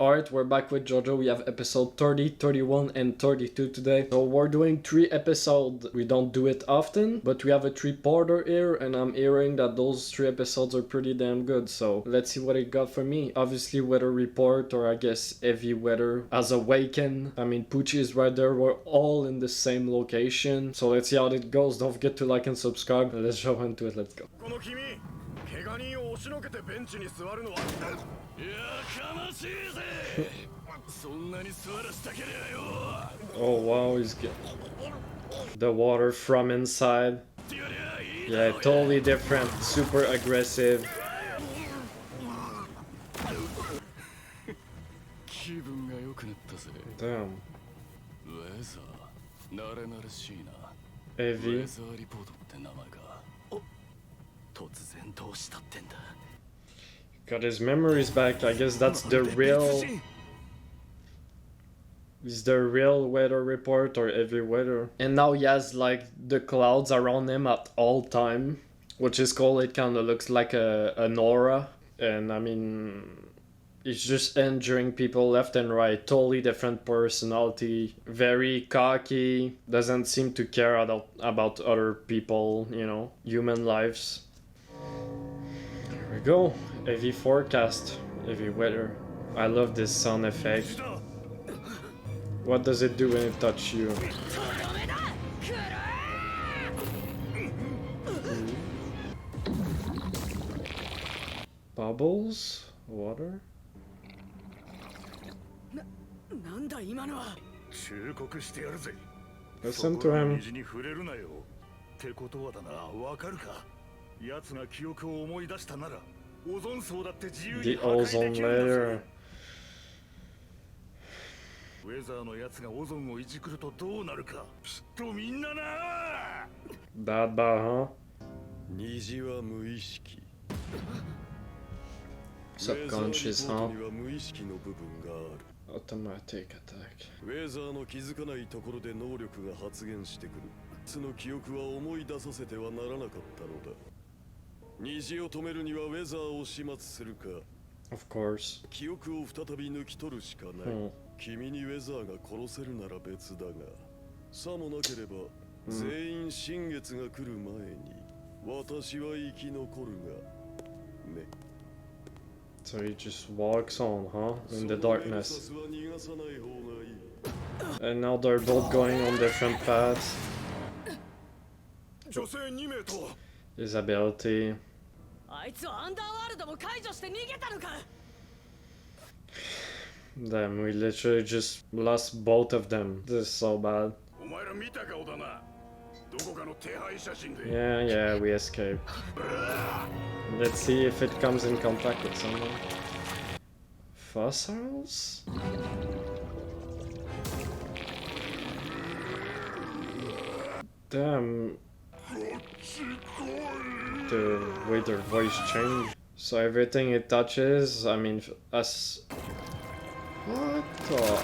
Alright, we're back with Jojo. We have episode 30, 31, and 32 today. So we're doing 3 episodes. We don't do it often, but we have a 3-parter here, and I'm hearing that those 3 episodes are pretty damn good. So let's see what it got for me. Obviously, weather report, or I guess heavy weather as awaken. I mean, Pucci is right there. We're all in the same location. So let's see how it goes. Don't forget to like and subscribe. Let's jump into it. Let's go. 怪我人を押しのけてベンチに座るのはやかましいぜそんなに座らしたけりゃよ Oh wow, he's getting the water from inside. Yeah, totally different, super aggressive. 気分が良くなったぜ Damn. ウェザー慣れ慣れしいな Heavy. ウェザーリポートって名前か突然どうしたってんだ Got his memories back. I guess that's the real. Is the real weather report or heavy weather? And now he has like the clouds around him at all time, which is cool. It kind of looks like an aura, and I mean, he's just injuring people left and right. Totally different personality. Very cocky. Doesn't seem to care about other people. You know, human lives. Here we go. Heavy forecast, heavy weather. I love this sound effect. What does it do when it touches you? Bubbles? Water? Listen to him. 奴が記憶を思い出したならオゾン層だって自由に The 破壊 ozone できるんだぜ layer. ウェザーの奴がオゾンをいじくるとどうなるかきっとみんなな Bad, huh? 虹は無意識 Subconscious, huh? には無意識の部分がある Automatic attack. ウェザーの気づかないところで能力が発現してくるその記憶は思い出させてはならなかったのだ虹を止めるにはウェザーを始末するか Of course. 記憶を再び抜き取るしかない、君にウェザーが殺せるなら別だがさもなければ、全員新月が来る前に私は生き残るがね So he just walks on, huh? In the darkness. And now they're both going on different paths. His ability. Damn, we literally just lost both of them. This is so bad. Yeah, we escaped. Let's see if it comes in contact with someone. Fossils? Damn. The way their voice changed. So everything it touches, I mean, as... What the...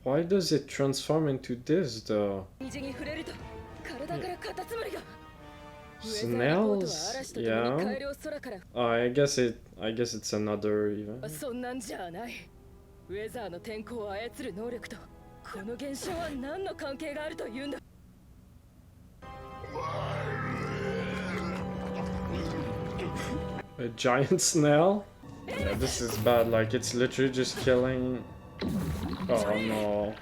Why does it transform into this though? Snails? Yeah. Oh, I guess it's another event. A giant snail? Yeah, this is bad, like it's literally just killing... Oh no.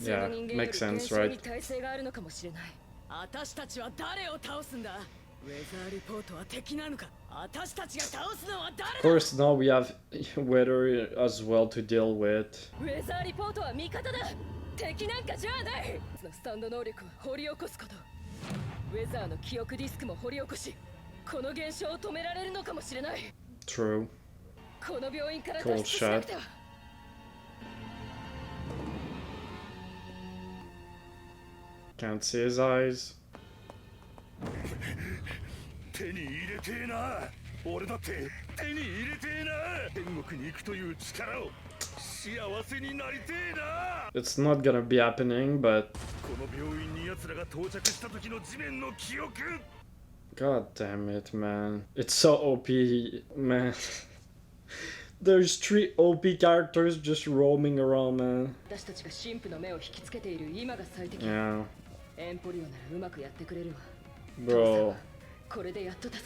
Yeah, makes sense, right? Of course, now we have weather as well to deal with. True. Cool shot. Can't see his eyes. 手に入れてえな俺だって手に入れてえな天国に行くという力を幸せになりてえな It's not gonna be happening, but God damn it, man. It's so OP, man. There's 3 OP characters just roaming around, man. Yeah. Bro.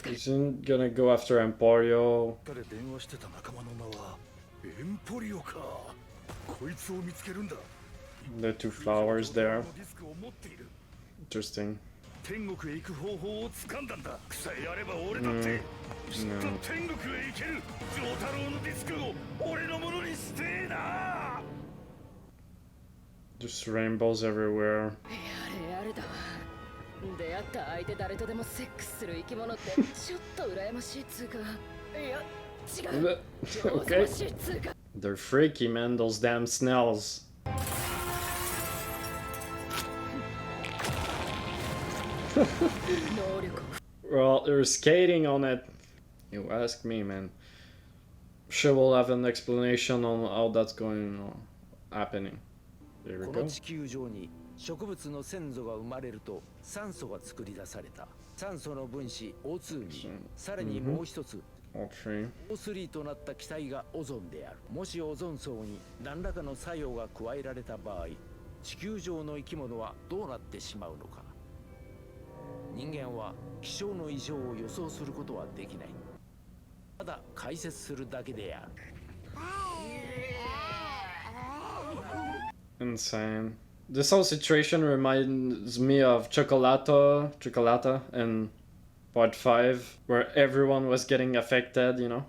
Isn't gonna go after Emporio. The 2 flowers there. Interesting. No. Just rainbows everywhere. Okay. They're freaky, man, those damn snails. Well, they're skating on it. You ask me, man. Sure, we'll have an explanation on how that's going on happening. There we go. 植物の先祖が生まれると酸素が作り出された。酸素の分子 O2 にさらにもう一つ O3 となった気体がオゾンである。もしオゾン層に何らかの作用が加えられた場合、地球上の生き物はどうなってしまうのか。人間は気象の異常を予想することはできない。ただ解説するだけである。Insane. This whole situation reminds me of Chocolata in part 5, where everyone was getting affected, you know?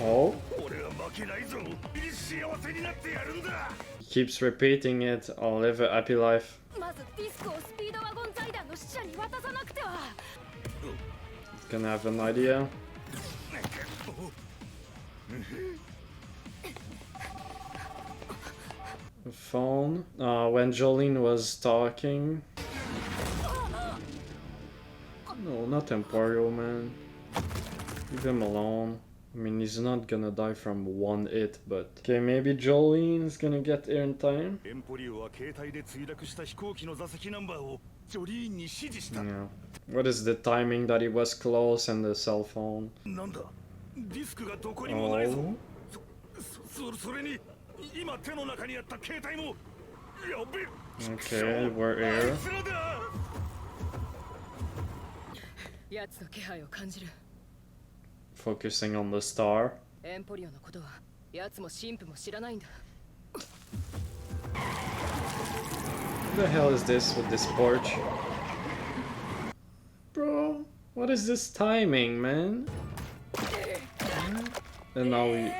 Oh? He keeps repeating it, I'll live a happy life. Can I have an idea? The phone. When Jolene was talking. No, not Emporio, man. Leave him alone. I mean, he's not gonna die from one hit, but... Okay, maybe Jolene's gonna get here in time? Yeah. What is the timing that he was close and the cell phone? Oh. Okay, we're here. Focusing on the star. What the hell is this with this porch? Bro, what is this timing, man? And now we...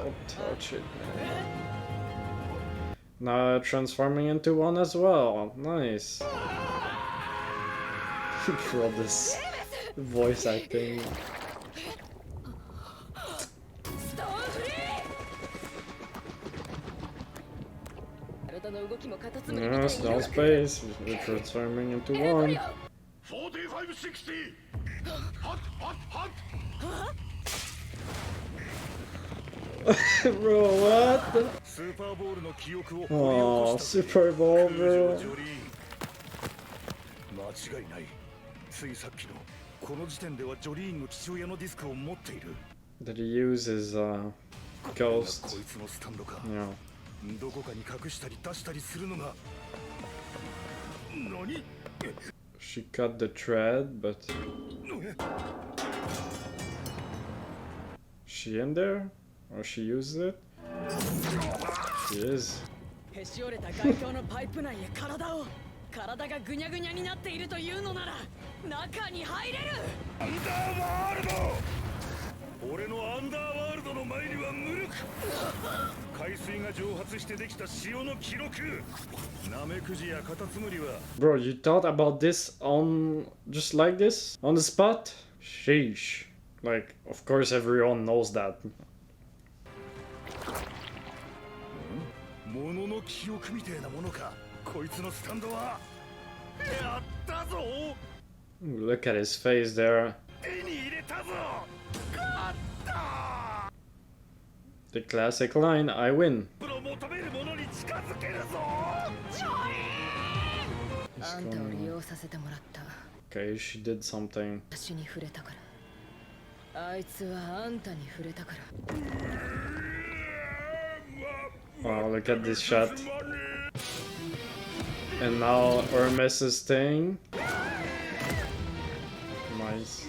Oh, touch it, man. Now transforming into one as well. Nice. Bro, this voice acting. Yes, no space. We're transforming into one. 4560 hot hot hot. Bro, what? Oh, Super Bowl, bro. Did he use his ghost? Yeah. She cut the thread, but... She in there? Or she used it? She is. Bro, you thought about this on just like this? On the spot? Sheesh. Like, of course everyone knows that. Look at his face there. The classic line, I win. Okay, she did something. Wow, look at this shot. And now Hermes' thing. Nice.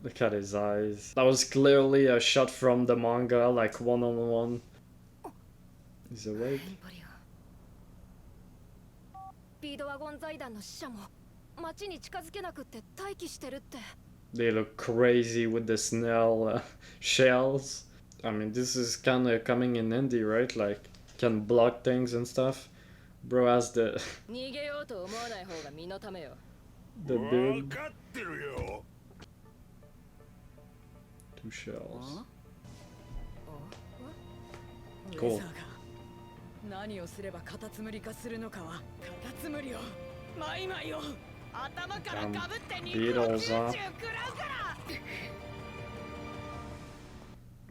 Look at his eyes. That was clearly a shot from the manga, like one-on-one. He's awake. They look crazy with the snail shells. I mean, this is kind of coming in handy, right? Like, can block things and stuff. Bro has the big 2 shells. Cool. 何をすればカタツムリ化するのかはカタツムリをマイマイを頭からかぶって肉をチューチュー食らうから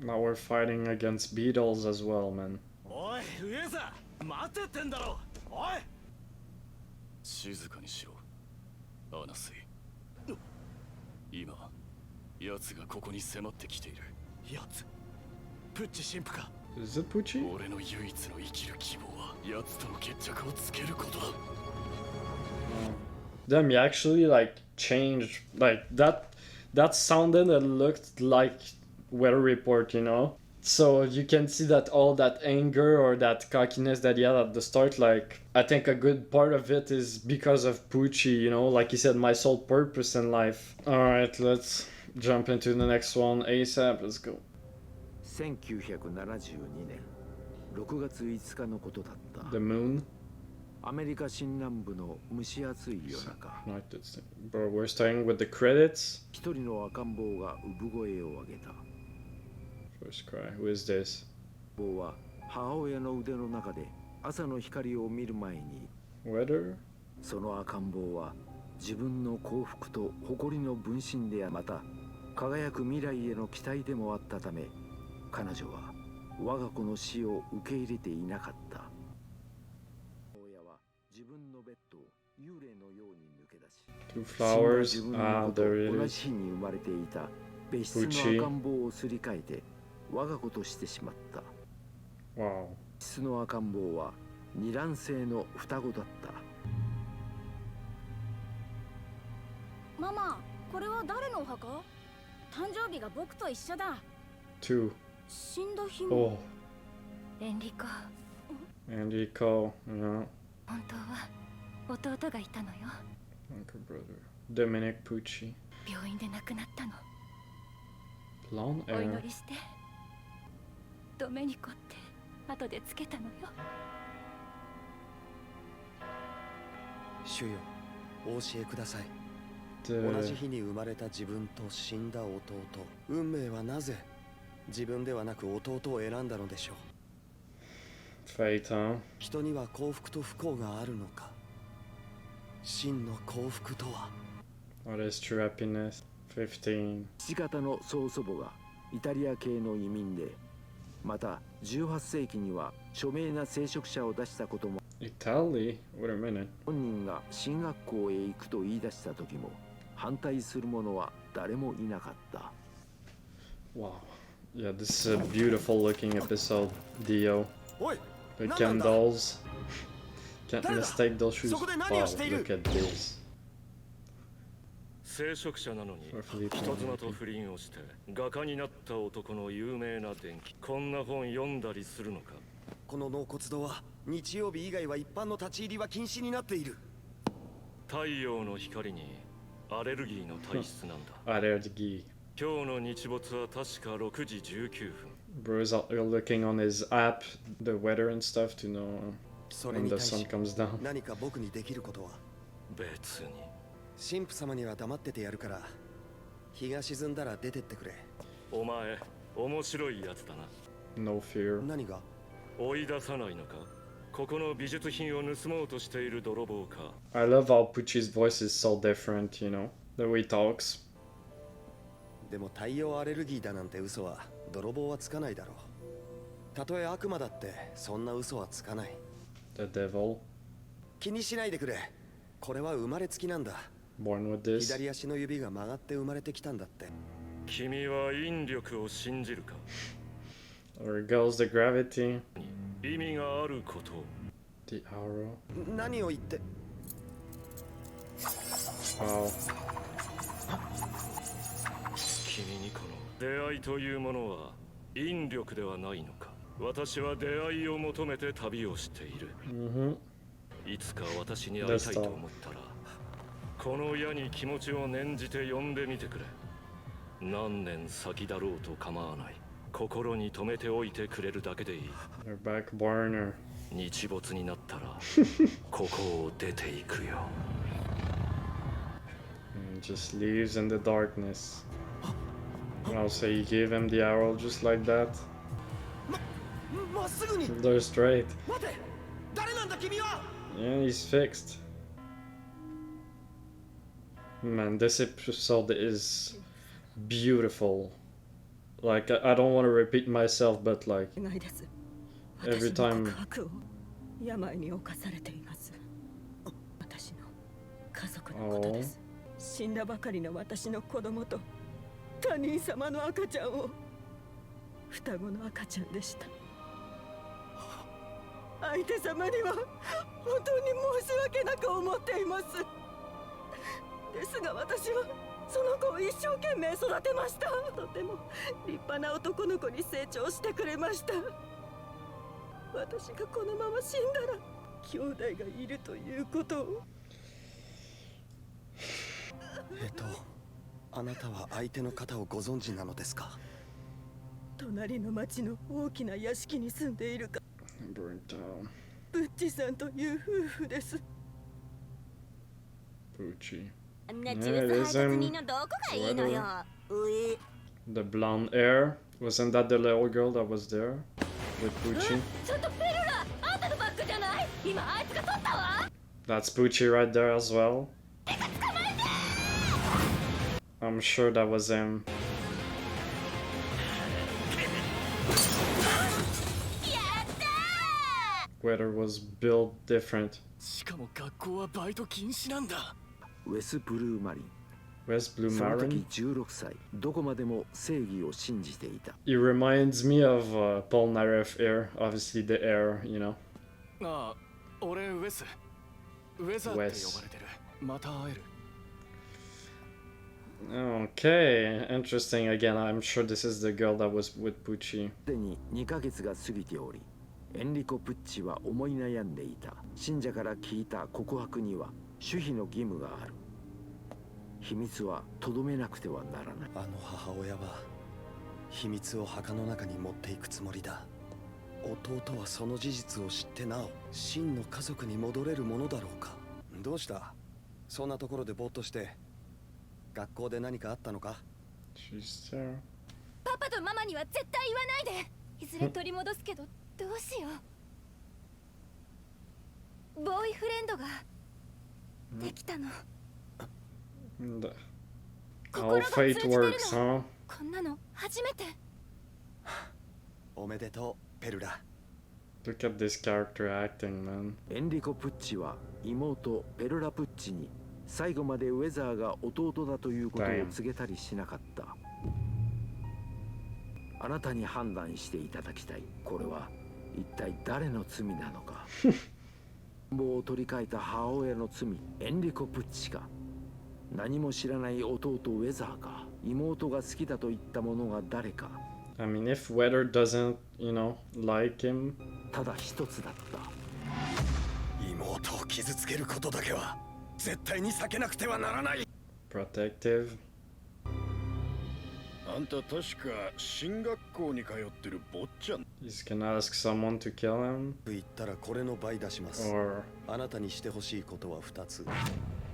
Now we're fighting against beetles as well, man. おい、上さ、待てってんだろ。おい。静かにしろ。アナスイ。今、奴がここに迫ってきている。奴。プッチ神父か。Is it Pucci? 俺の唯一の生きる希望は奴との決着をつけることだ。Damn, he actually like changed like that. That sounded and looked like weather report, you know. So you can see that all that anger or that cockiness that he had at the start, like I think a good part of it is because of Pucci, you know, like he said, my sole purpose in life. All right, let's jump into the next one ASAP. Let's go. 1972年6月5日のことだった。 The moon. アメリカ新南部の蒸し暑い夜中。 Bro, we're starting with the credits. 一人の赤ん坊が産声を上げた。 First cry. Who is this? 坊は母親の腕の中で朝の光を見る前に。 Weather? その赤ん坊は自分の幸福と誇りの分身でまた輝く未来への期待でもあったため、彼女は我が子の死を受け入れていなかった。親は自分のベッドを幽霊のように抜け出し、 Two flowers. 自分の子と there 同 it じ is. 日に生まれていた別室の赤ん坊をすり替えて我が子としてしまった。 Wow. 別室の赤ん坊は二卵性の双子だった。ママ、これは誰のお墓？誕生日が僕と一緒だ。 Two. 死んだ日も。エンリコ。Enrico. Yeah. 本当は弟がいたのよ。 Uncle brother. Dominic Pucci. 病院で亡くなったの。 Blonde お hair. 祈りして。ドメニコって後でつけたのよ。主よ、お教えください。 The 同じ日に生まれた自分と死んだ弟、運命はなぜ自分ではなく弟を選んだのでしょう。 fate, huh? 人には幸福と不幸があるのか。真の幸福とは。 What is true happiness? 15. 父方の曽祖母がイタリア系の移民で、また18世紀には著名な聖職者を出したことも。 Italy? Wait a minute. 本人が進学校へ行くと言い出した時も反対する者は誰もいなかった。 Wow. Yeah, this is a beautiful looking episode, Dio. おい、 The 何なんだ？ candles. Can't 誰だ？ mistake those shoes. そこで何 Wow, をしている？ look at this. 聖職者なのに Roughly 人妻と不倫をして画家になった男の有名な伝記。こんな本読んだりするのか？この納骨堂は日曜日以外は一般の立ち入りは禁止になっている。太陽の光にアレルギーの体質なんだ。 Allergy. 今日の日没は確か6時19分。 Bro is looking on his app, the weather and stuff to know それ when に the 対 sun し comes down. 何か僕にできることは。別に。神父様には黙っててやるから、日が沈んだら出てってくれ。お前、面白いやつだな。 No fear. 何が？追い出さないのか？ここの美術品を盗もうとしている泥棒か。 I love how Pucci's voice is so different, you know, the way he talks. でも太陽アレルギーだなんて嘘は泥棒はつかないだろう。たとえ悪魔だってそんな嘘はつかない。 The devil. 気にしないでくれ。これは生まれつきなんだ。 Born with this. 左足の指が曲がって生まれてきたんだって。君は引力を信じるか？ There goes the gravity. 意味があることを。 The arrow. 何を言って。 Wow. 君にこの出会いというものは引力ではないのか。私は出会いを求めて旅をしている。いつか私に会いたいと思ったら、この矢に気持ちを念じて呼んでみてくれ。何年先だろうと構わない。心に留めておいてくれるだけでいい。 They're back burner. 日没になったらここを出ていくよ。And just leaves in the darkness. I'll say you gave him the arrow just like that. まっすぐに。 They're straight. 待て。誰なんだ君は。 Yeah, he's fixed. Man, this episode is beautiful. Like, I don't want to repeat myself, but like, every time. 病に侵されています。私の家族のことです。死んだばかりの私の子供と他人様の赤ちゃんを、双子の赤ちゃんでした。相手様には本当に申し訳なく思っています。ですが私はその子を一生懸命育てました。とても立派な男の子に成長してくれました。私がこのまま死んだら兄弟がいるということを。あなたは相手の方をご存知なのですか？隣の町の大きな屋敷に住んでいるか。 Burnt down. プッチさんという夫婦です。 Pucci. あんな中途配達人のどこがいいのよ。The blonde hair. Wasn't that the little girl that was there with Pucci? ちょっとペルラ、あんたのバッグじゃない。今あいつが取ったわ。 That's Pucci right there as well. I'm sure that was him. Weather was built different. しかも学校はバイト禁止なんだ。ウェス・ブルーマリン。 West Blue その時 Marin. 16歳、どこまでも正義を信じていた。 He reminds me of Paul Narev hair. Obviously the hair, you know. ああ、俺ウェス。ウェザーって呼ばれてる。また会える。 Okay, interesting. Again, I'm sure this is the girl that was with Pucci. すでに2ヶ月が過ぎており、エンリコ・プッチは思い悩んでいた。信者から聞いた告白には守秘の義務がある。秘密はとどめなくてはならない。あの母親は秘密を墓の中に持っていくつもりだ。弟はその事実を知ってなお真の家族に戻れるものだろうか。どうした？そんなところでぼーっとして。学校で何かあったのか？ She's there. パパとママには絶対言わないで。いずれ取り戻すけどどうしよう。ボーイフレンドができたの。 And, how fate works, huh? こんなの初めて。おめでとう、ペルラ。 Look at this character acting, man. エンリコ・プッチは妹ペルラ・プッチに最後までウェザーが弟だということを告げたりしなかった。あなたに判断していただきたい。これは一体誰の罪なのか。棒を取り替えた母親の罪、エンリコ・プッチか。何も知らない弟ウェザーか。妹が好きだと言った者が誰か。 I mean, if Weather doesn't, like him. ただ一つだった。妹を傷つけることだけは絶対に避けなくてはならない。 Protective. あんた確か進学校に通ってる坊ちゃん。 He's gonna ask someone to kill him. 言ったらこれの倍出します。 Or あなたにしてほしいことは2つ。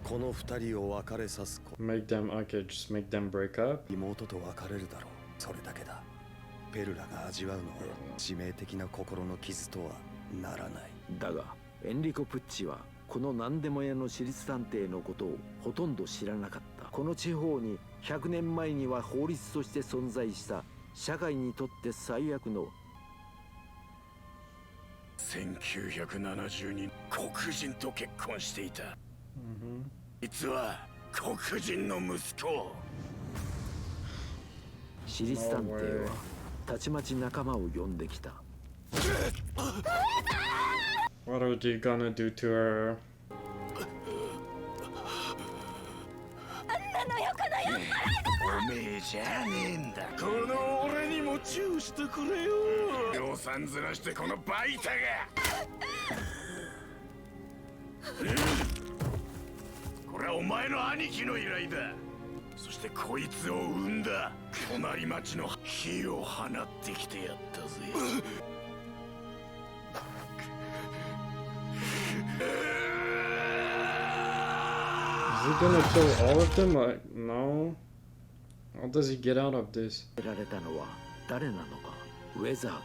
この2人を別れさすこと。 make them, okay, just make them break up. 妹と別れるだろう。それだけだ。ペルラが味わうのは致命的な心の傷とはならない。だがエンリコ・プッチはこの何でも屋の私立探偵のことをほとんど知らなかった。この地方に100年前には法律として存在した社会にとって最悪の1970人黒人と結婚していた。実は黒人の息子。私立探偵はたちまち仲間を呼んできた。What are you gonna do to her? おめえじゃねえんだ。この俺にもチューしてくれよ。量産ずらしてこのバイタが。これはお前の兄貴の依頼だ。そしてこいつを産んだ隣町の火を放ってきてやったぜ。Is he gonna kill all of them? No. How does he get out of this? られたのは誰なのか。ウェザーか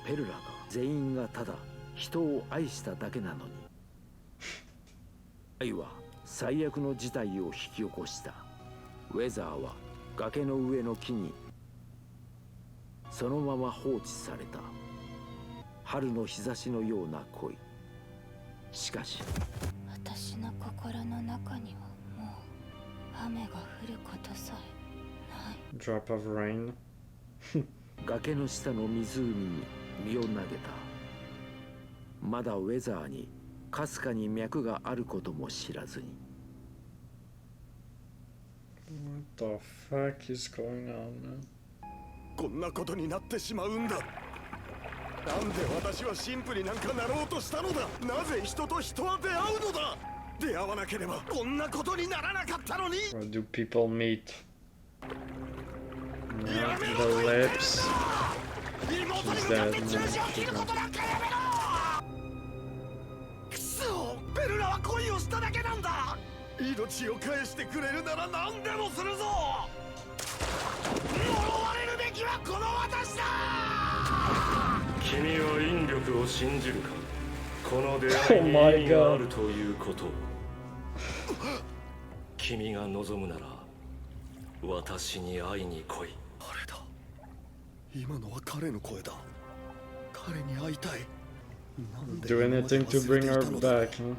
ペルラか。全員がただ人を愛しただけなのに。愛は最悪の事態を引き起こした。ウェザーは崖の上の木にそのまま放置された。春の日差しのような恋。しかし私の心の中にはもう雨が降ることさえない。 Drop of rain. 崖の下の湖に身を投げた。まだウェザーにかすかに脈があることも知らずに。What the fuck is going on now? こんなことになってしまうんだ。なんで私は神父になんかなろうとしたのだ。なぜ人と人は出会うのだ。出会わなければこんなことにならなかったのに。 Where do people meet? Yeah, the lips. She's dead. No, クソ、ベルラは恋をしただけなんだ。命を返してくれるなら何でもするぞ。呪われるべきはこの私だ。君は引力を信じるか。この出会いに意味があるということを。君が望むなら私に会いに来い。あれだ。今のは彼の声だ。彼に会いたい。なんで do 今まで anything to 忘れ bring てい her たのだ。 back, huh?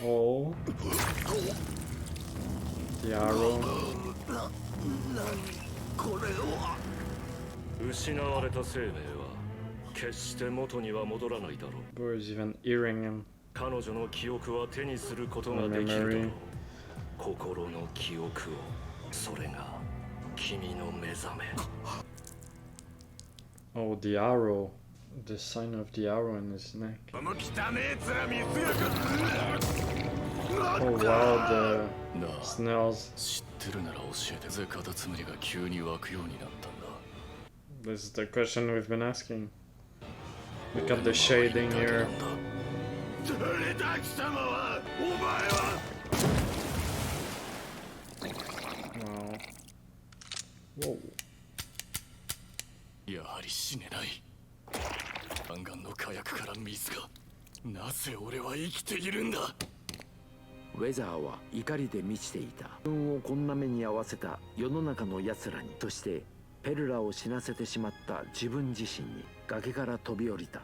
Oh. The arrow. これは失われた生命は決して元には戻らないだろう。 Boy is even hearing him. 彼女の記憶は手にすることができるだろう。心の記憶を。それが君の目覚め。 Oh, the arrow. The sign of the arrow in his neck. この汚ねえ面見せやがっ Oh wow, the て。なあ、 snails. 知ってるなら教えて。ぜカタツムリが急に湧くようになったんだ。 This is the question we've been asking. Look at the shading here. 誰だ貴様は。お前は。 Wow. Whoa. やはり死ねない。ガンガンの火薬から水が。なぜ俺は生きているんだ。ウェザーは怒りで満ちていた。自分をこんな目に遭わせた世の中の奴らに、そしてペルラを死なせてしまった自分自身に崖から飛び降りた。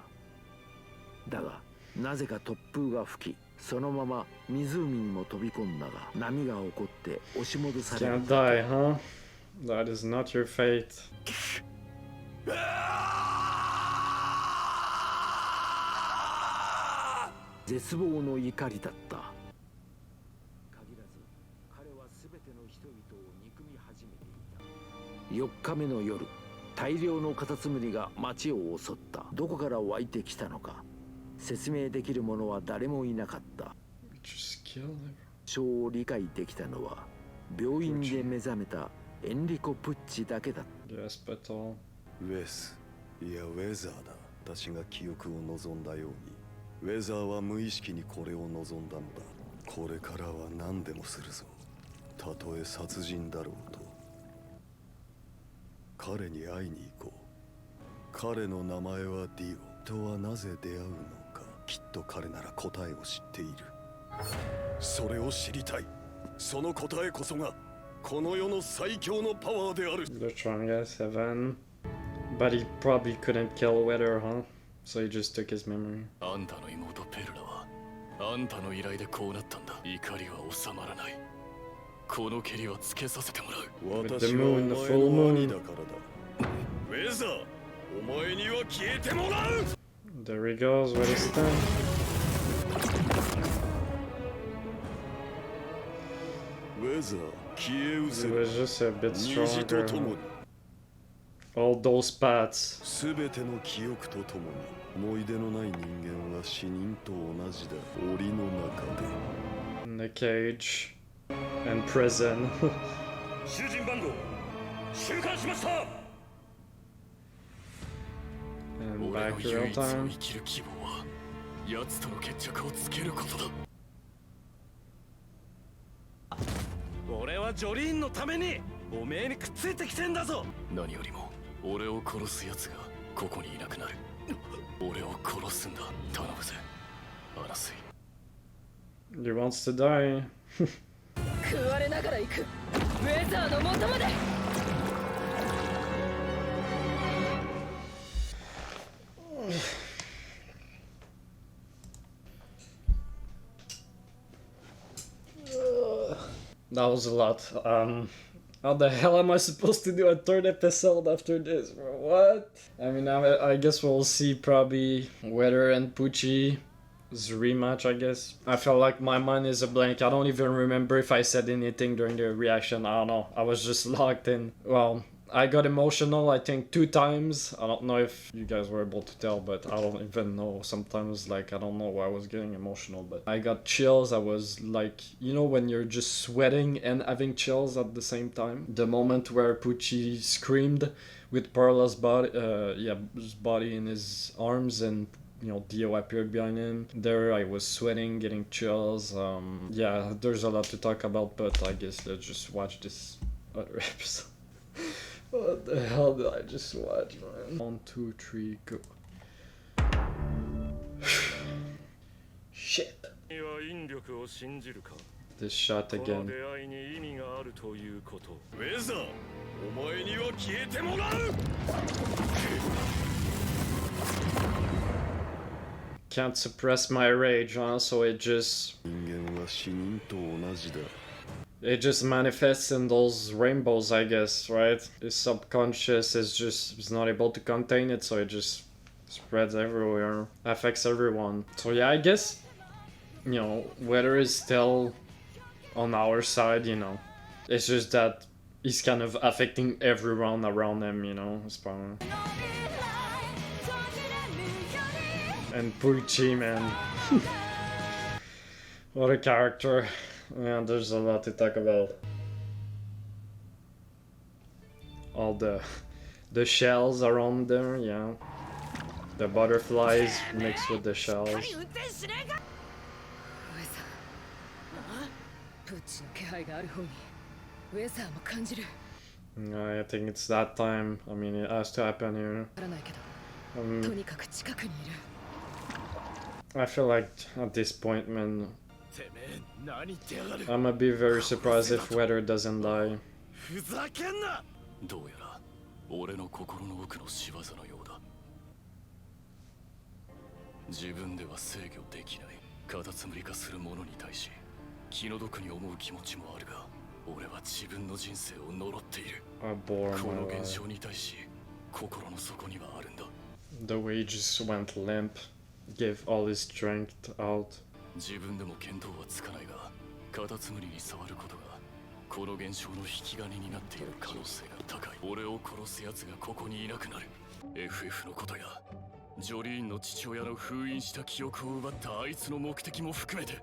だがなぜか突風が吹き、そのまま湖にも飛び込んだが、波が起こって押し戻される。 Can't die, huh? That is not your fate. 絶望の怒りだった。限らず彼は全ての人々を憎み始めていた。4日目の夜、大量のカタツムリが町を襲った。どこから湧いてきたのか説明できる者は誰もいなかった。 Just kill him. そう理解できたのは病院で目覚めたエンリコ・プッチだけだった。 The hospital. ウェス、いやウェザーだ。私が記憶を望んだようにウェザーは無意識にこれを望んだのだ。これからは何でもするぞ。たとえ殺人だろうと。彼に会いに行こう。彼の名前はディオ。人はなぜ出会うのか、きっと彼なら答えを知っている。それを知りたい。その答えこそがこの世の最強のパワーである。 The strongest, 7. But he probably couldn't kill Weather, huh? So he just took his memory. あんたの妹ペルラはあんたの依頼でこうなったんだ。怒りは収まらない。この蹴りはつけさせてもらう。私はお前の兄だからだ。ウェザー、お前には消えてもらう。 There he goes with his stand. He was just a bit stronger. All those paths. すべての記憶とともに思い出のない人間は死人と同じだ。檻の中で。 In the cage. And prison. 囚人番号収監しました。 And 俺 back の to 唯 real 一の time. 生きる希望は奴との決着をつけることだ。俺はジョリーンのためにおめえにくっついてきてんだぞ。何よりも俺を殺す奴がここにいなくなる。俺を殺すんだ。頼むぜ、アラスイ。 He wants to die. 食われながら行く。ウェザーの元まで。That was a lot. How the hell am I supposed to do a third episode after this, bro? What? I mean, I guess we'll see probably Weather and Pucci. Rematch, I guess. I feel like my mind is a blank. I don't even remember if I said anything during the reaction. I don't know. I was just locked in. Well, I got emotional, I think, 2 times. I don't know if you guys were able to tell, but I don't even know. Sometimes, like, I don't know why I was getting emotional, but I got chills. I was like, you know, when you're just sweating and having chills at the same time. The moment where Pucci screamed with Parla's body, his body in his arms, and you know, Dio appeared behind him. There I was sweating, getting chills. Yeah, there's a lot to talk about, but I guess let's just watch this other episode. What the hell did I just watch, man? 1, 2, 3, go. Shit. This shot again. ウェザー、お前には消えてもらう。 Can't suppress my rage, huh? So it just manifests in those rainbows, I guess, right? His subconscious is not able to contain it, so it just spreads everywhere, affects everyone. So yeah, I guess, you know, Weather is still on our side, you know. It's just that he's kind of affecting everyone around him, you know, his power. And Pucci, man. What a character. Yeah, there's a lot to talk about. All the shells around there, yeah. The butterflies mixed with the shells. I think it's that time. I mean, it has to happen here. I feel like at this point, man, I'm gonna be very surprised if Weather doesn't die. どうやら俺の心の奥の仕業のようだ。自分では制御できないカタツムリ化する者に対し気の毒に思う気持ちもあるが、俺は自分の人生を呪っている。この現象に対し心の底にはあるんだ。 The way he just went limp, gave all his strength out. 自分でも見当はつかないが、カタツムリに触ることがこの現象の引き金になっている可能性が高い。俺を殺す奴がここにいなくなる。FF のことやジョリーンの父親の封印した記憶を奪ったあいつの目的も含めて。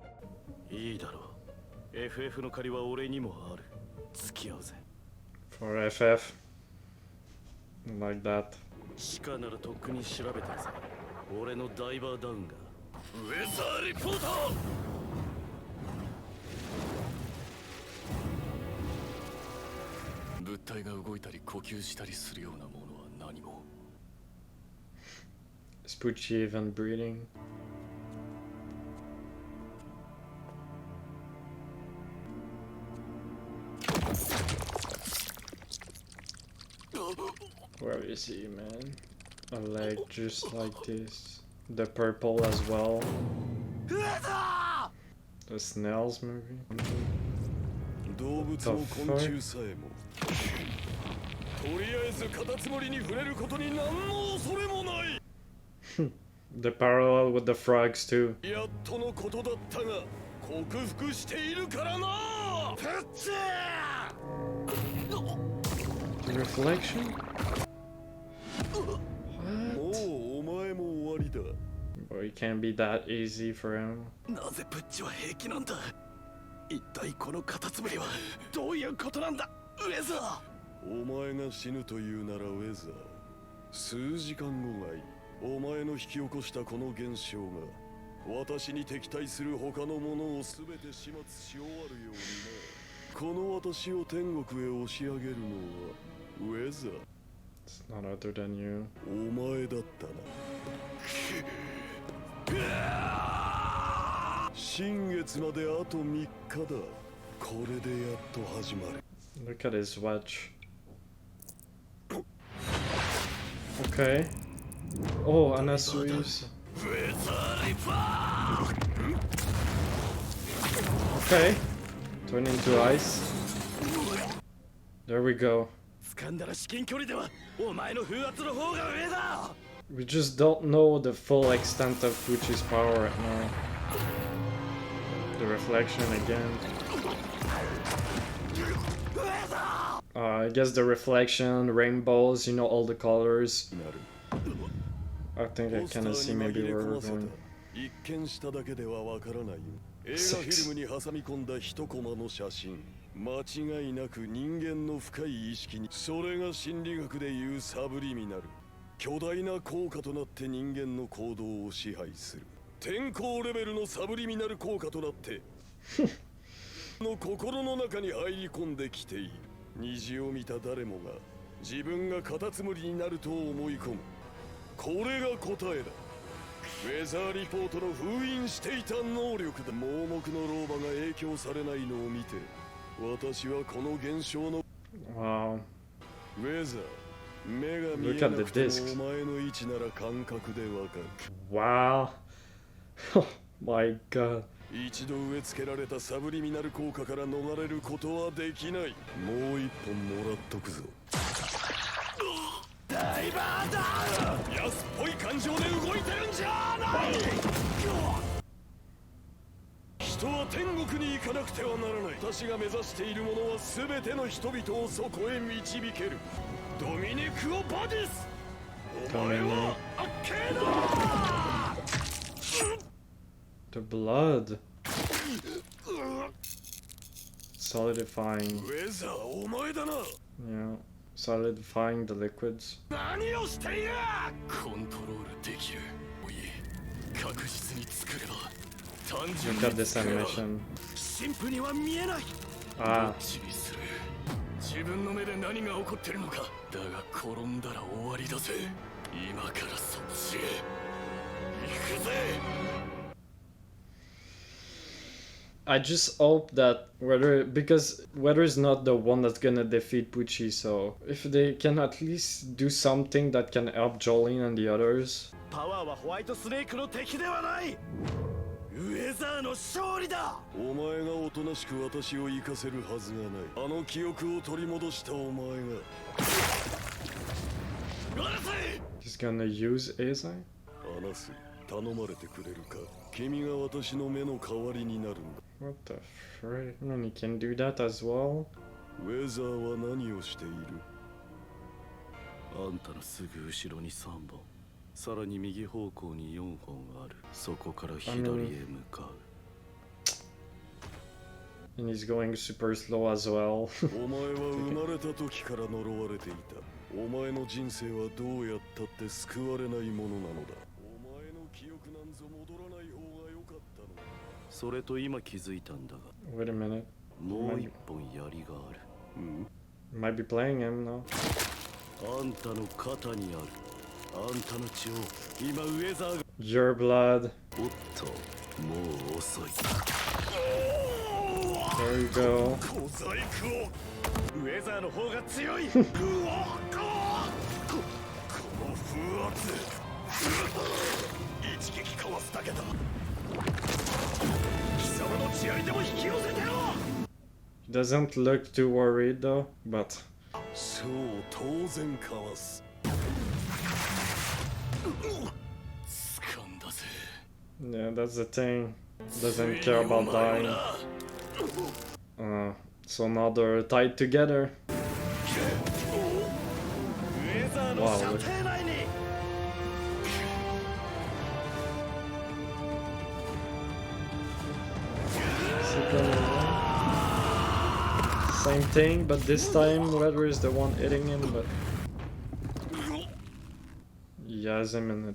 いいだろう。FF の借りは俺にもある。付き合うぜ。 For FF. Like that. シカならとっくに調べたぜ。俺のダイバーダウンが。ウェザーリポーター。物体が動いたり呼吸したりするようなものは何も。Is Pucci even breathing? Where is he, man? A leg just like this. The purple as well. The snails, maybe? What the fuck? The parallel with the frogs too. The reflection? What? Boy, it can't be that easy for him. なぜプッチは平気なんだ。一体このカタツムリはどういうことなんだ、ウェザー。お前が死ぬというならウェザー、数時間後がいい。お前の引き起こしたこの現象が私に敵対する他のものを全て始末し終わるようにな。この私を天国へ押し上げるのはウェザー。It's not other than you. お前だったな。新月まであと3日だ。これでやっと始まる。Look at his watch. Okay. Oh, Anasuis. Okay. Turn into ice. There we go. We just don't know the full extent of Pucci's power right now. The reflection again. I guess the reflection, rainbows, you know, all the colors. I think I kind of see maybe where we're going. 一見しただけではわからないよ。映画フィルムに挟み込んだ一コマの写真。間違いなく人間の深い意識に、それが心理学でいうサブリミナル。巨大な効果となって人間の行動を支配する。天候レベルのサブリミナル効果となっての心の中に入り込んできている。虹を見た誰もが自分がカタツムリになると思い込む。これが答えだ。ウェザーリポートの封印していた能力だ。盲目の老婆が影響されないのを見て、私はこの現象の Wow. ウェザー、目が見えなくてもお前の位置なら感覚でわかる。Wow. Oh my god. 一度植え付けられたサブリミナル効果から逃れることはできない。もう一本もらっとくぞ。ダイバーだ。安っぽい感情で動いてるんじゃない。人は天国に行かなくてはならない。私が目指しているものは全ての人々をそこへ導ける。ドミニク・オ・バディス。お前はあっけーだ。The blood. Solidifying. ウェザー、お前だな。Yeah. Solidifying the liquids. 何をしている。コントロールできる。おい、確実に作れば単純 Look に at this 作れば animation. 神父には見えない。Ah. どっちにする。自分の目で何が起こってるのか。だが転んだら終わりだぜ。今からそっちへ行くぜ。I just hope that because Weather is not the one that's gonna defeat Pucci, so if they can at least do something that can help Jolene and the others. パワーはホワイトスネークの敵ではない。ウェザーの勝利だ。お前がおとなしく私を生かせるはずがない。あの記憶を取り戻したお前が。He's gonna use Eizai? アナス、頼まれてくれるか。君が私の目の代わりになるんだ。What the frick? I mean, he can do that as well? ウェザーは何をしている。あんたのすぐ後ろに3本、さらに右方向に4本ある。そこから左へ向かう。And he's going super slow as well. お前は生まれた時から呪われていた。お前の人生はどうやったって救われないものなのだ。お前の記憶なんぞ戻らない方が良かったのだ。それと今気づいたんだが、 Wait a minute. もう一本槍がある。Might be playing him now. あんたの肩にある。あんたの血を今ウェザーが。 Your blood. おっと、もう遅い。 There you go. 小細工を。ウェザーの方が強い。うわっ。Doesn't look too worried though, but... Yeah, that's the thing. Doesn't care about dying. So now they're tied together. Wow. Same thing, but this time Weather is the one hitting him, but he has him in a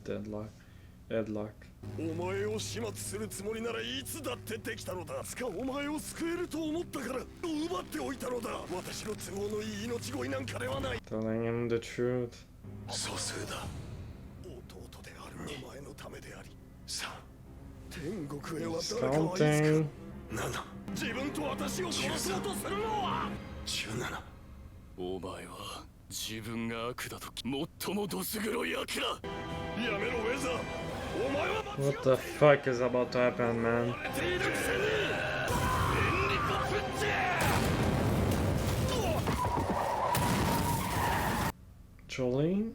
headlock. お前を始末するつもりならいつだってできたのだ。つかお前を救えると思ったから奪っておいたのだ。私の都合のいい命乞いなんかではない。 Telling him the truth. 蘇生だ。弟であるお前のためであり。さあ、天国へは誰かはいつか。7。自分と私を殺そうとするのは17。お前は自分が悪だと最もどす黒い悪だ。やめろウェザー。 What the fuck is about to happen, man? Jolene?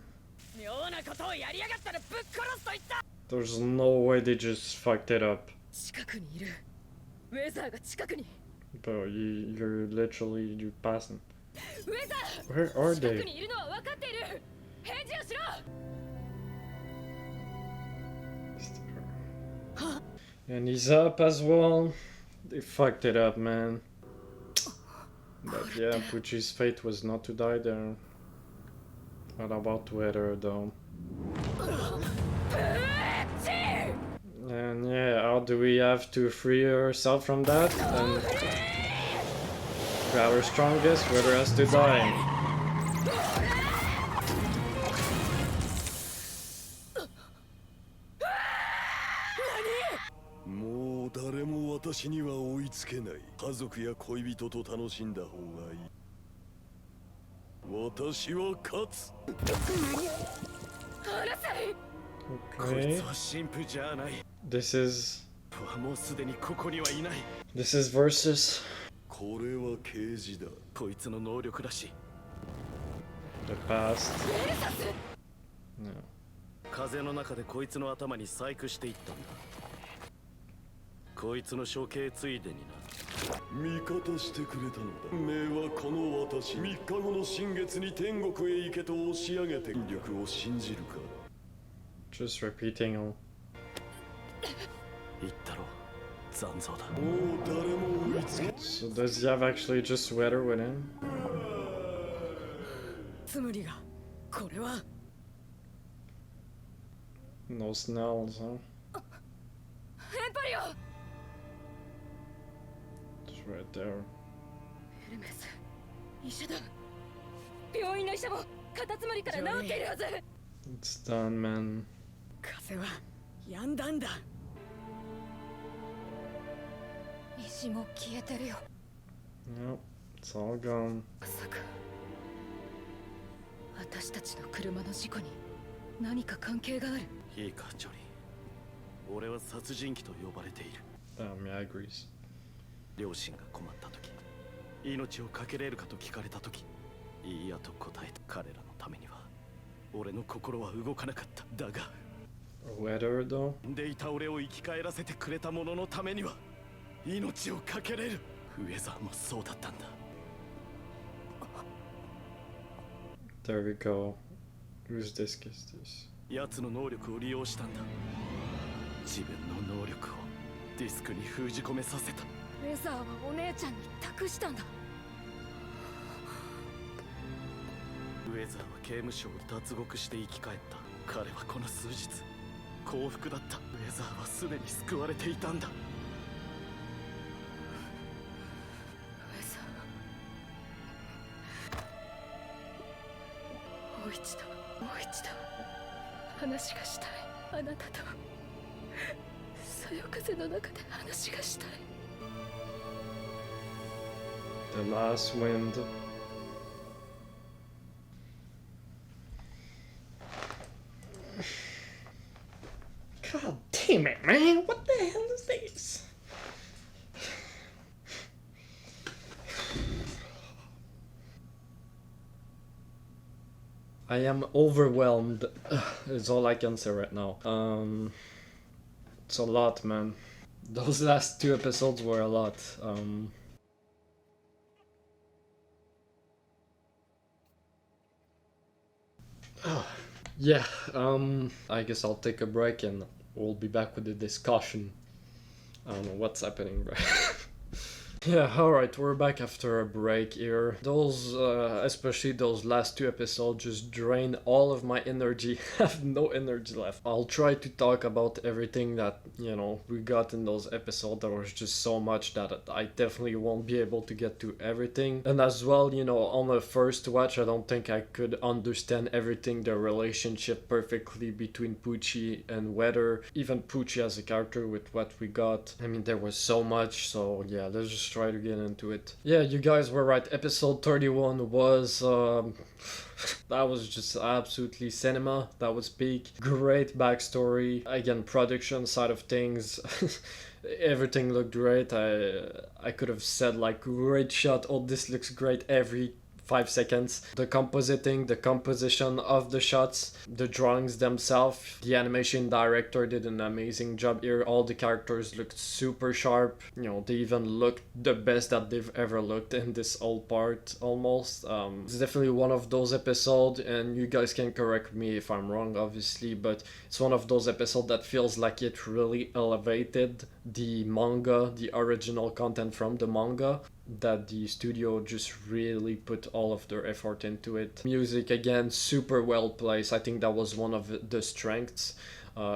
There's no way they just fucked it up. Bro, you're literally you passing. Where are they? And he's up as well. They fucked it up, man. But yeah, Pucci's fate was not to die there. What about Weather though? And yeah, how do we have to free ourselves from that? And grab our strongest, Weather has to die. 誰も私には追いつけない。家族や恋人と楽しんだ方がいい。私は勝つ。Okay. This is versus これは刑事だ。こいつの能力だし。 the past. No. 風の中でこいつの頭に細工していったんだ。こいつの処刑ついでにな。味方してくれたのだ。命はこの私。3日後の新月に天国へ行けと押し上げて力を信じるか。 Just repeating all. 言ったろ。残像だ。もう誰も追いつけ。 So does he have actually just Weather with him? つむりがこれは No snails, huh? エンパリオ Just right there. ヘルメス医者だ。病院の医者もカタツムリから治っているはず。 It's done, man. 風は止んだんだ。虹も消えてるよ。 Yep, it's all gone. まさか私たちの車の事故に何か関係がある。いいか、ジョリー。俺は殺人鬼と呼ばれている。Yeah, agrees. 両親が困った時、命をかけれるかと聞かれた時、いいやと答えた。彼らのためには俺の心は動かなかった。だが Weather though? でいた俺を生き返らせてくれた者のためには命をかけれる。ウェザーもそうだったんだ。 There we go. Whose disc is this? 奴の能力を利用したんだ。自分の能力をディスクに封じ込めさせた。ウェザーはお姉ちゃんに託したんだ。ウェザーは刑務所を脱獄して生き返った。彼はこの数日幸福だった。ウェザーはすでに救われていたんだ。ウェザー、もう一度話がしたい。あなたとそよ風の中で話がしたい。 The last wind. God damn it, man! What the hell is this? I am overwhelmed. Is all I can say right now. It's a lot, man. Those last 2 episodes were a lot. Yeah, I guess I'll take a break and we'll be back with the discussion. I don't know what's happening, bro. Yeah, alright, we're back after a break here. Those, especially those last 2 episodes, just drain all of my energy. I have no energy left. I'll try to talk about everything that, we got in those episodes. There was just so much that I definitely won't be able to get to everything. And as well, on the first watch, I don't think I could understand everything, the relationship perfectly between Pucci and Weather. Even Pucci as a character with what we got. I mean, there was so much, so yeah, let's just try to get into it. Yeah, you guys were right. Episode 31 was that was just absolutely cinema. That was peak. Great backstory. Again, production side of things. Everything looked great. I could have said like great shot. Oh, this looks great every 5 seconds. The compositing, the composition of the shots, the drawings themselves, the animation director did an amazing job here. All the characters looked super sharp. They even looked the best that they've ever looked in this whole part almost. It's definitely one of those episodes, and you guys can correct me if I'm wrong, obviously, but it's one of those episodes that feels like it really elevated the manga, the original content from the manga, that the studio just really put all of their effort into it. Music, again, super well placed. I think that was one of the strengths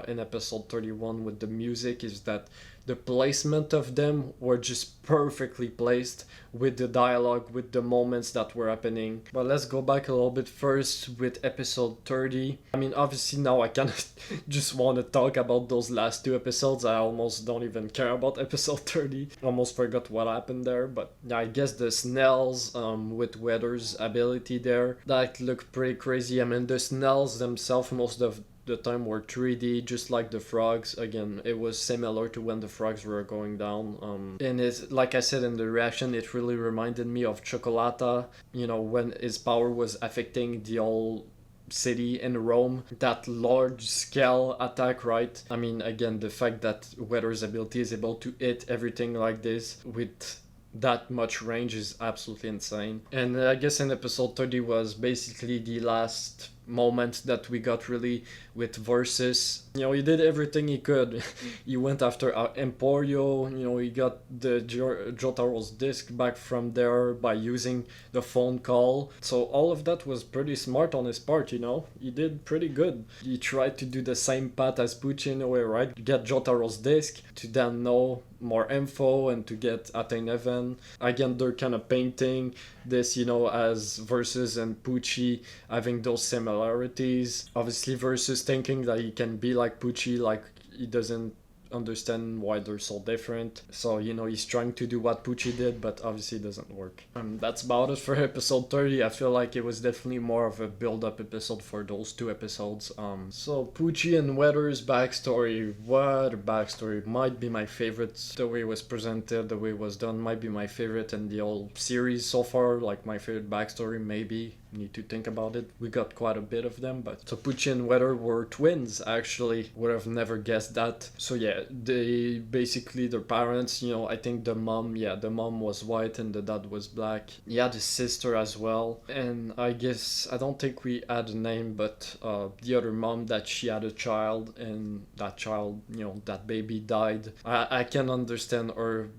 in episode 31 with the music, is that the placement of them were just perfectly placed with the dialogue, with the moments that were happening. But let's go back a little bit first with episode 30. I mean, obviously now I kind of just want to talk about those last 2 episodes. I almost don't even care about episode 30. Almost forgot what happened there. But yeah, I guess the snails with Weather's ability there, that looked pretty crazy. I mean, the snails themselves most of the time were 3D, just like the frogs. Again, it was similar to when the frogs were going down. And it's like I said in the reaction, it really reminded me of Chocolata, when his power was affecting the whole city in Rome, that large scale attack, right? I mean, again, the fact that Weather's ability is able to hit everything like this with that much range is absolutely insane. And I guess in episode 30 was basically the last moment that we got really with Versus. He did everything he could. He went after Emporio, he got the Jotaro's disc back from there by using the phone call. So all of that was pretty smart on his part, He did pretty good. He tried to do the same path as Pucci in a way, right? Get Jotaro's disc to then know more info and to get Attain Heaven. Again, they're kind of painting this, as Versus and Pucci having those similarities. Obviously, Versus thinking that he can be like Pucci, like he doesn't understand why they're so different. So, he's trying to do what Pucci did, but obviously it doesn't work. That's about it for episode 30. I feel like it was definitely more of a build-up episode for those 2 episodes. So Pucci and Weather's backstory. What a backstory. Might be my favorite. The way it was presented, the way it was done, might be my favorite in the whole series so far. Like my favorite backstory, maybe. Need to think about it. We got quite a bit of them, but so Pucci and Weather were twins, actually. Would have never guessed that. So yeah, they basically, their parents, I think the mom was white and the dad was black. Yeah, the sister as well. And I guess, I don't think we had a name, but the other mom, that she had a child, and that child, that baby died. I can understand her,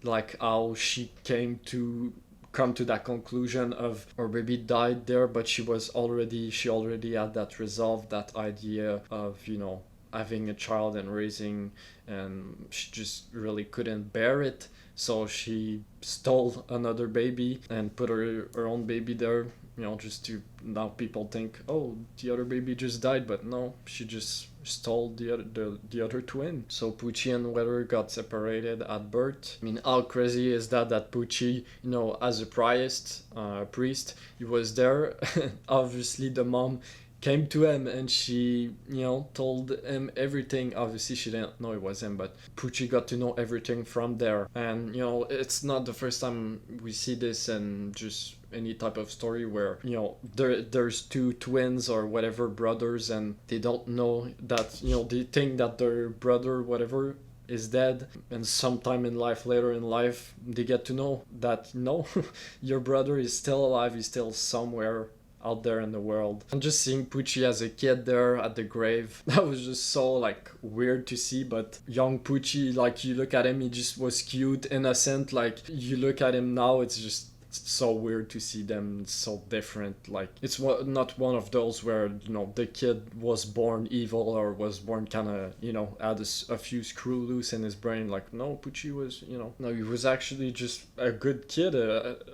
like how she came to come to that conclusion of her baby died there, but she already had that resolve, that idea of having a child and raising, and she just really couldn't bear it, so she stole another baby and put her own baby there, just to, now people think, oh, the other baby just died, but no, she just stole the other twin. So Pucci and Weather got separated at birth. I mean, how crazy is that Pucci, as a priest, he was there. Obviously the mom came to him and she, told him everything. Obviously, she didn't know it was him, but Pucci got to know everything from there. And, it's not the first time we see this in just any type of story where, there's two twins or whatever brothers and they don't know that, they think that their brother, whatever, is dead, and sometime in life, later in life, they get to know that no, your brother is still alive, he's still somewhere out there in the world. And just seeing Pucci as a kid there at the grave, that was just so like weird to see. But young Pucci, like, you look at him, he just was cute, innocent. Like, you look at him now, it's just so weird to see them so different. Like, it's not one of those where, the kid was born evil or was born kind of, had a few screw loose in his brain. Like, no, Pucci was, no, he was actually just a good kid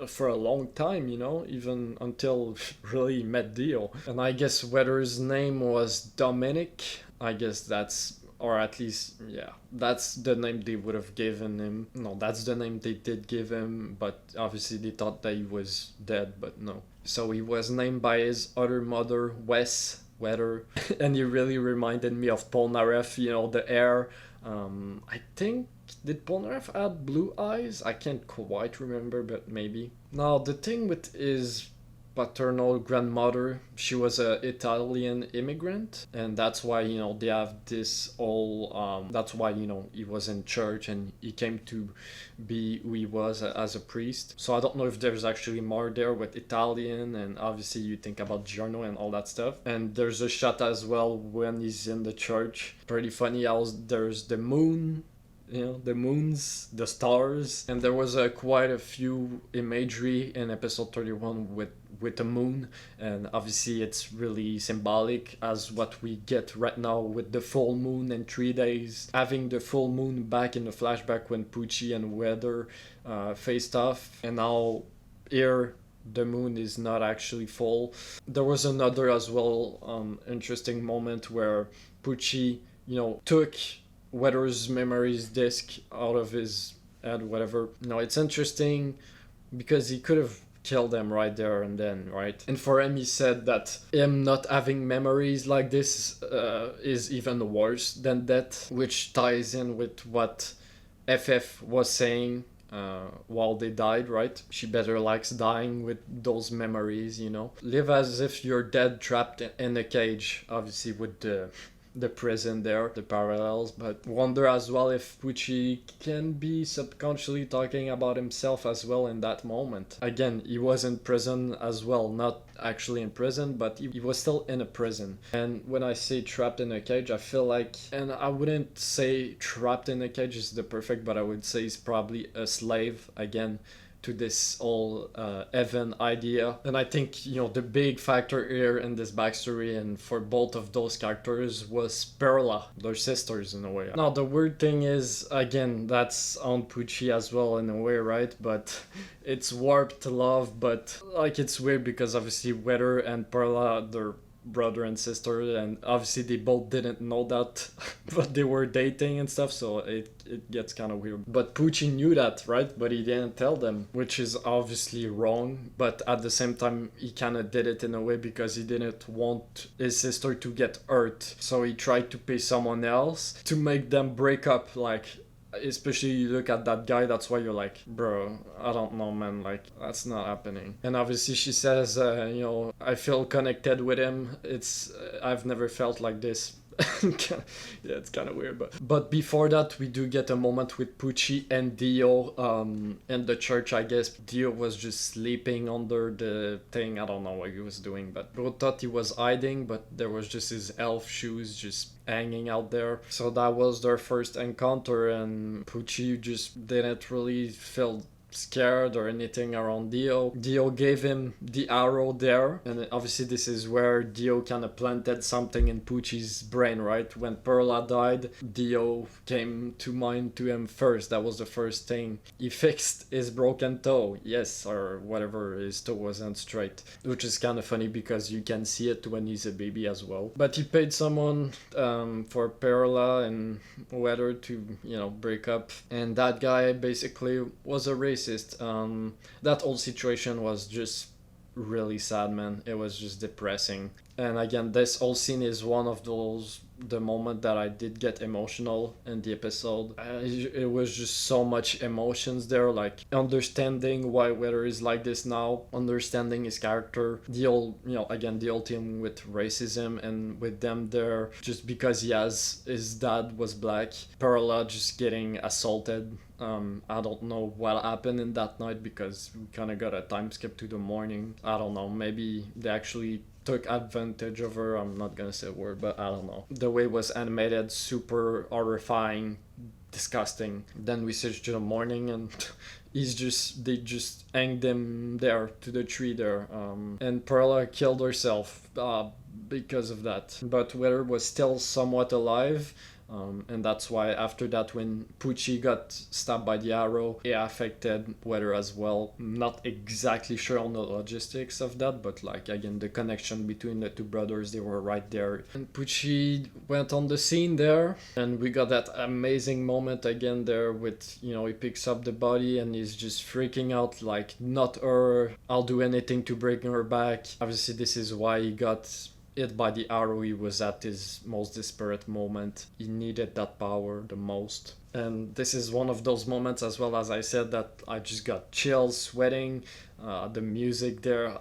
for a long time, even until really he met Dio. And I guess whether his name was Dominic, I guess that's, or at least, yeah, that's the name they would have given him. No, that's the name they did give him, but obviously they thought that he was dead, but no. So he was named by his other mother, Wes Weather, and he really reminded me of Polnareff, the hair. I think, did Polnareff have blue eyes? I can't quite remember, but maybe. Now, the thing with his paternal grandmother, she was a Italian immigrant, and that's why they have this whole that's why he was in church and he came to be who he was as a priest. So I don't know if there's actually more there with Italian, and obviously you think about Giorno and all that stuff. And there's a shot as well when he's in the church, pretty funny how there's the moon, the moons, the stars, and there was quite a few imagery in episode 31 with the moon, and obviously it's really symbolic as what we get right now with the full moon in 3 days, having the full moon back in the flashback when Pucci and Weather faced off, and now here the moon is not actually full. There was another as well interesting moment where Pucci took Weather's memories disc out of his head, whatever. It's interesting because he could have killed them right there and then, right? And for him, he said that him not having memories like this is even worse than death, which ties in with what FF was saying while they died, right? She better likes dying with those memories, Live as if you're dead, trapped in a cage, obviously with the prison there, the parallels, but wonder as well if Pucci can be subconsciously talking about himself as well in that moment. Again, he was in prison as well, not actually in prison, but he was still in a prison. And when I say trapped in a cage, I feel like, and I wouldn't say trapped in a cage is the perfect, but I would say he's probably a slave, again, to this whole Evan idea. And I think, the big factor here in this backstory and for both of those characters was Perla, their sisters in a way. Now, the weird thing is, again, that's on Pucci as well in a way, right? But it's warped love, but like it's weird because obviously Weather and Perla, they're brother and sister, and obviously they both didn't know that but they were dating and stuff, so it gets kind of weird. But Pucci knew that, right? But he didn't tell them, which is obviously wrong, but at the same time he kind of did it in a way because he didn't want his sister to get hurt, so he tried to pay someone else to make them break up. Like, especially you look at that guy, that's why you're like, bro, I don't know, man, like, that's not happening. And obviously she says, I feel connected with him. I've never felt like this. Yeah, it's kind of weird, but before that we do get a moment with Pucci and Dio in the church. I guess Dio was just sleeping under the thing. I don't know what he was doing, but both thought he was hiding, but there was just his elf shoes just hanging out there. So that was their first encounter, and Pucci just didn't really feel scared or anything around Dio. Dio gave him the arrow there, and obviously this is where Dio kind of planted something in Pucci's brain, right? When Perla died, Dio came to mind to him first. That was the first thing. He fixed his broken toe, yes, or whatever, his toe wasn't straight, which is kind of funny because you can see it when he's a baby as well. But he paid someone for Perla and Weather to, break up, and that guy basically was a racist. That whole situation was just really sad, man. It was just depressing. And again, this whole scene is one of those the moment that I did get emotional in the episode. It was just so much emotions there, like understanding why Weather is like this now, understanding his character, the old, again, the old thing with racism and with them there, just because his dad was black, Perla just getting assaulted. I don't know what happened in that night because we kind of got a time skip to the morning. I don't know, maybe they actually took advantage of her. I'm not gonna say a word, but I don't know. The way it was animated, super horrifying, disgusting. Then we switch to the morning and they just hanged him there to the tree there. And Perla killed herself because of that. But Weather was still somewhat alive. And that's why after that, when Pucci got stabbed by the arrow, it affected Weather as well. Not exactly sure on the logistics of that, but like again, the connection between the two brothers, they were right there. And Pucci went on the scene there, and we got that amazing moment again there with, he picks up the body and he's just freaking out like, not her, I'll do anything to bring her back. Obviously, this is why he got hit by the arrow. He was at his most desperate moment. He needed that power the most. And this is one of those moments as well, as I said, that I just got chills, sweating. The music there,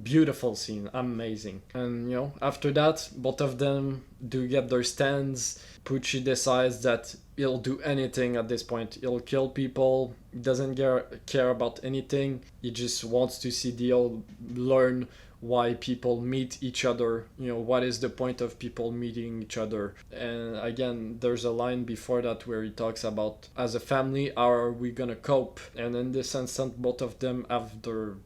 beautiful scene, amazing. And after that, both of them do get their stands. Pucci decides that he'll do anything at this point. He'll kill people. He doesn't care about anything. He just wants to see Dio learn why people meet each other, what is the point of people meeting each other. And again, there's a line before that where he talks about, as a family, how are we gonna cope? And in this instance, both of them have their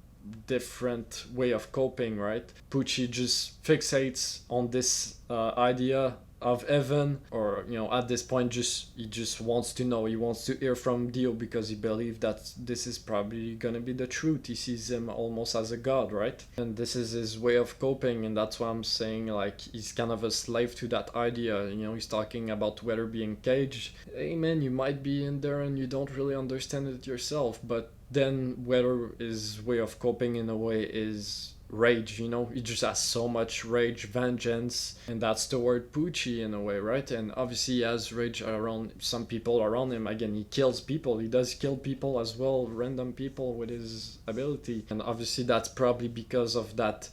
different way of coping, right? Pucci just fixates on this idea of Evan, or at this point he just wants to know, he wants to hear from Dio because he believes that this is probably gonna be the truth. He sees him almost as a god, right? And this is his way of coping, and that's why I'm saying like he's kind of a slave to that idea. He's talking about Weather being caged. Hey man, you might be in there and you don't really understand it yourself, but then Weather, his way of coping in a way is rage. He just has so much rage, vengeance, and that's toward Pucci in a way, right? And obviously he has rage around some people around him. Again, he kills people. He does kill people as well, random people, with his ability. And obviously that's probably because of that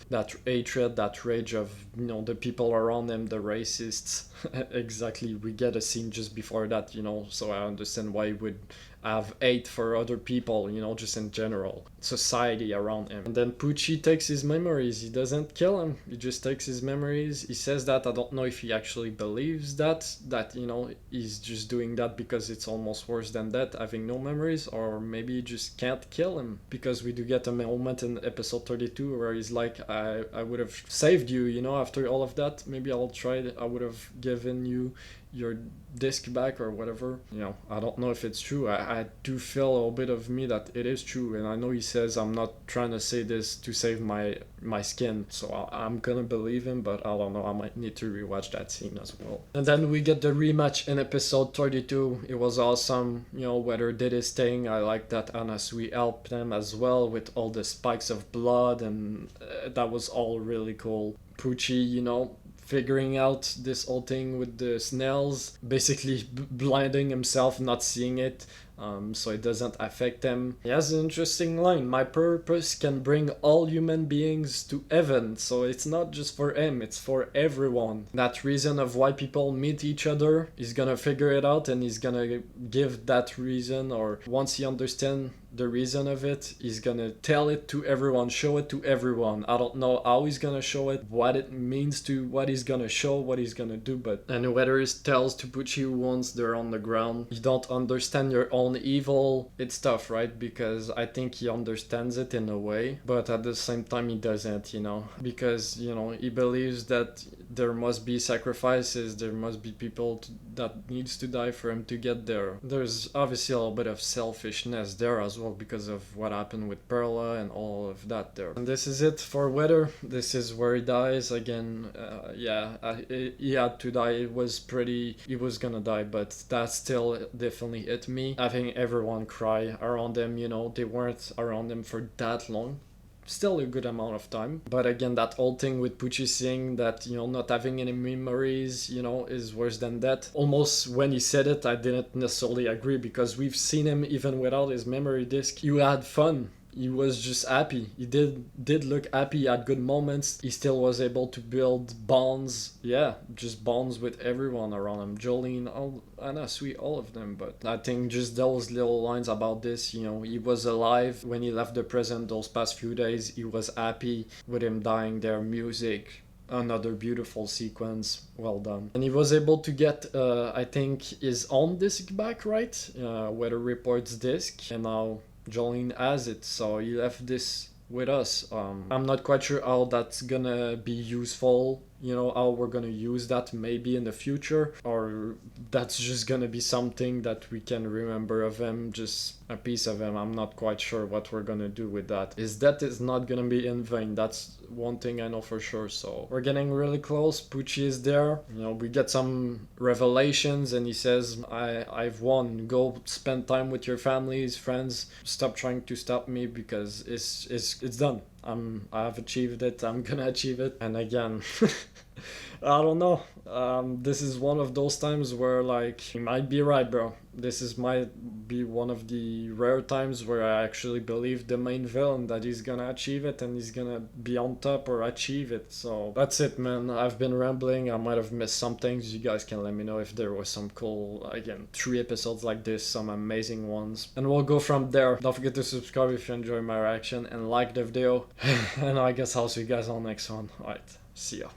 hatred, that rage of the people around him, the racists. Exactly, we get a scene just before that, so I understand why he would have hate for other people, just in general, society around him. And then Pucci takes his memories. He doesn't kill him, he just takes his memories. He says that, I don't know if he actually believes that he's just doing that because it's almost worse than that, having no memories, or maybe he just can't kill him, because we do get a moment in episode 32 where he's like, I would have saved you, after all of that, maybe I would have given you your disc back or whatever. I don't know if it's true. I do feel a little bit of me that it is true, and I know he says, I'm not trying to say this to save my skin, so I'm gonna believe him, but I don't know, I might need to rewatch that scene as well. And then we get the rematch in episode 32. It was awesome. Weather did his thing. I like that Anasui helped him as well with all the spikes of blood, and that was all really cool. Pucci, figuring out this whole thing with the snails, basically blinding himself, not seeing it, so it doesn't affect him. He has an interesting line: my purpose can bring all human beings to heaven. So it's not just for him, it's for everyone. That reason of why people meet each other, he's gonna figure it out, and he's gonna give that reason, or once he understands the reason of it, he's gonna tell it to everyone, show it to everyone. I don't know how he's gonna show it, what it means to what he's gonna show, what he's gonna do, but and whether he tells to Pucci once they're on the ground, you don't understand your own evil. It's tough, right? Because I think he understands it in a way, but at the same time he doesn't, because he believes that there must be sacrifices, there must be people that needs to die for him to get there. There's obviously a little bit of selfishness there as well because of what happened with Perla and all of that there. And this is it for Weather. This is where he dies again. He had to die. He was gonna die, but that still definitely hit me. Having everyone cry around him, they weren't around him for that long. still a good amount of time. But again, that whole thing with Pucci saying that, you know, not having any memories, you know, is worse than that. Almost when he said it, I didn't necessarily agree, because we've seen him even without his memory disc. He had fun. He was just happy. He did look happy. He had good moments. He still was able to build bonds. Yeah, just bonds with everyone around him. Jolene, Anna, Sweet, all of them. But I think just those little lines about this, you know, he was alive when he left the prison those past few days. He was happy with him dying there. Music, another beautiful sequence, well done. And he was able to get, I think, his own disc back, right? Weather Report's disc. And now Jolene has it, so he left this with us. I'm not quite sure how that's gonna be useful, you know, how we're gonna use that maybe in the future, or that's just gonna be something that we can remember of him, just a piece of him. I'm not quite sure what we're gonna do with that. His death is not gonna be in vain, that's one thing I know for sure. So we're getting really close. Pucci is there, you know, we get some revelations, and he says, I've won, go spend time with your families, friends, stop trying to stop me, because it's done. I've achieved it. I'm gonna achieve it. And again, I don't know. This is one of those times where, like, he might be right, bro. This might be one of the rare times where I actually believe the main villain, that he's gonna achieve it and he's gonna be on top or achieve it. So that's it, man. I've been rambling. I might have missed some things. You guys can let me know if there was some cool, again, 3 episodes like this, some amazing ones. And we'll go from there. Don't forget to subscribe if you enjoy my reaction, and like the video. And I guess I'll see you guys on the next one. Alright, see ya.